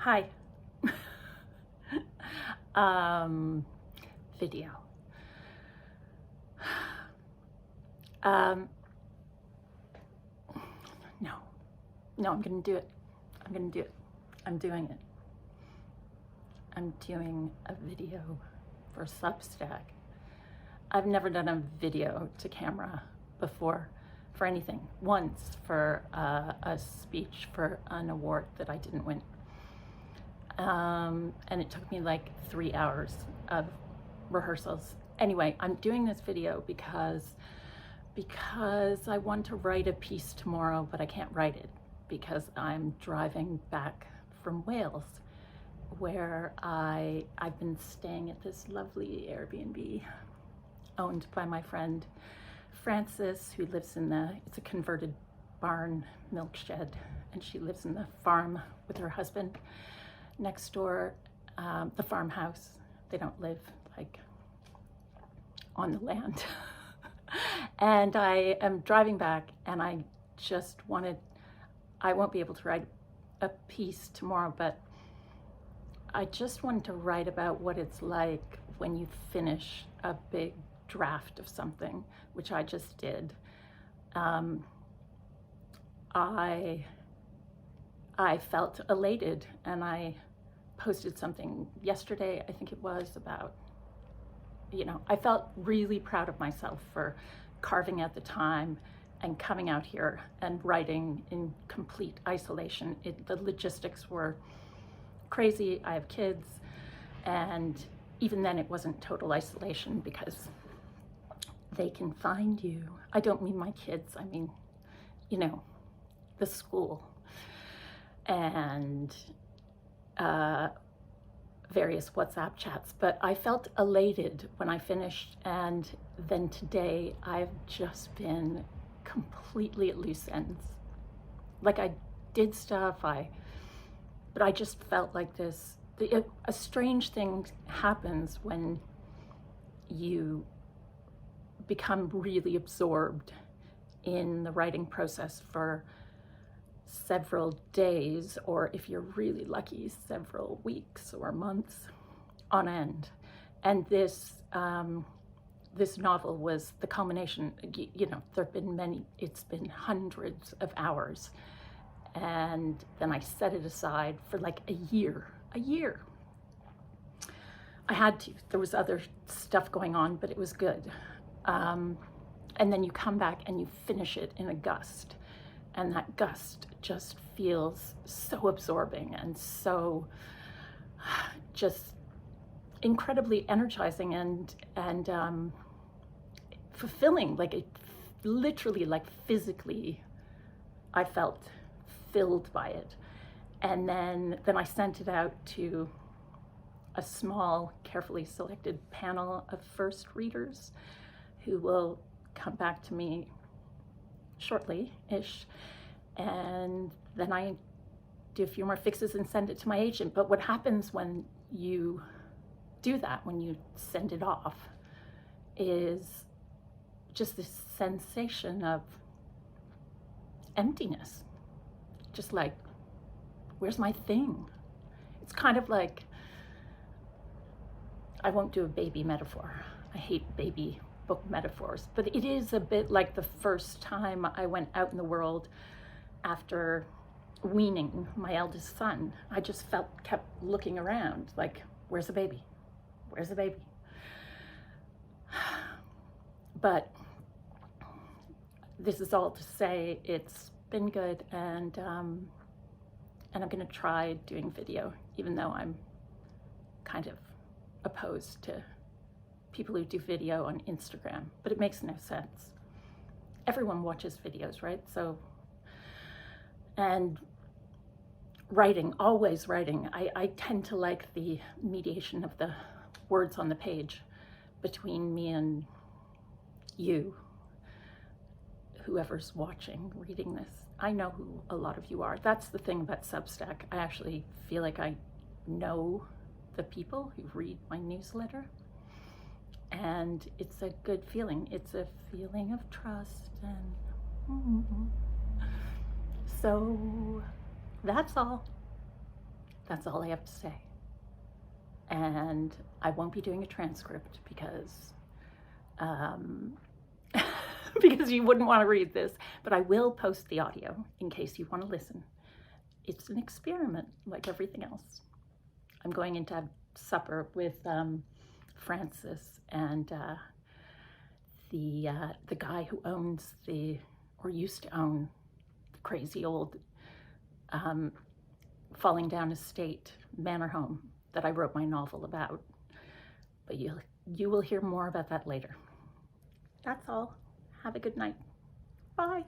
Hi. Video. Um, no, I'm gonna do it. I'm gonna do it. I'm doing it. I'm doing a video for Substack. I've never done a video to camera before for anything. Once for a speech for an award that I didn't win. And it took me like 3 hours of rehearsals. Anyway, I'm doing this video because I want to write a piece tomorrow, but I can't write it because I'm driving back from Wales, where I've been staying at this lovely Airbnb owned by my friend Frances, who lives in it's a converted barn milk shed, and she lives in the farm with her husband next door, the farmhouse. They don't live like on the land. And I am driving back, and I won't be able to write a piece tomorrow, but I just wanted to write about what it's like when you finish a big draft of something, which I just did. I felt elated, and I posted something yesterday, I think it was, about, I felt really proud of myself for carving out the time and coming out here and writing in complete isolation. The logistics were crazy. I have kids, and even then it wasn't total isolation because they can find you. I don't mean my kids, I mean, the school and various WhatsApp chats. But I felt elated when I finished, and then today I've just been completely at loose ends. Like, I did stuff, but I just felt like this. A strange thing happens when you become really absorbed in the writing process for several days, or if you're really lucky, several weeks or months on end. And this novel was the culmination. There have been many, it's been hundreds of hours. And then I set it aside for like a year. I had to. There was other stuff going on, but it was good. And then you come back and you finish it in a gust. And that gust just feels so absorbing and so just incredibly energizing and fulfilling. Like, it literally, like physically, I felt filled by it. And then I sent it out to a small, carefully selected panel of first readers who will come back to me shortly-ish, and then I do a few more fixes and send it to my agent. But what happens when you do that, when you send it off, is just this sensation of emptiness. Just like, where's my thing? It's kind of like, I won't do a baby metaphor. I hate baby book metaphors, but it is a bit like the first time I went out in the world after weaning my eldest son. I just kept looking around like, where's the baby? Where's the baby? But this is all to say it's been good, and I'm gonna try doing video, even though I'm kind of opposed to people who do video on Instagram, but it makes no sense. Everyone watches videos, right? So, and writing, always writing. I tend to like the mediation of the words on the page between me and you, whoever's watching, reading this. I know who a lot of you are. That's the thing about Substack. I actually feel like I know the people who read my newsletter. And it's a good feeling. It's a feeling of trust, and so that's all. That's all I have to say. And I won't be doing a transcript because because you wouldn't want to read this, but I will post the audio in case you want to listen. It's an experiment like everything else. I'm going in to have supper with Francis and the guy who owns or used to own the crazy old falling down estate manor home that I wrote my novel about. But you will hear more about that later. That's all. Have a good night. Bye.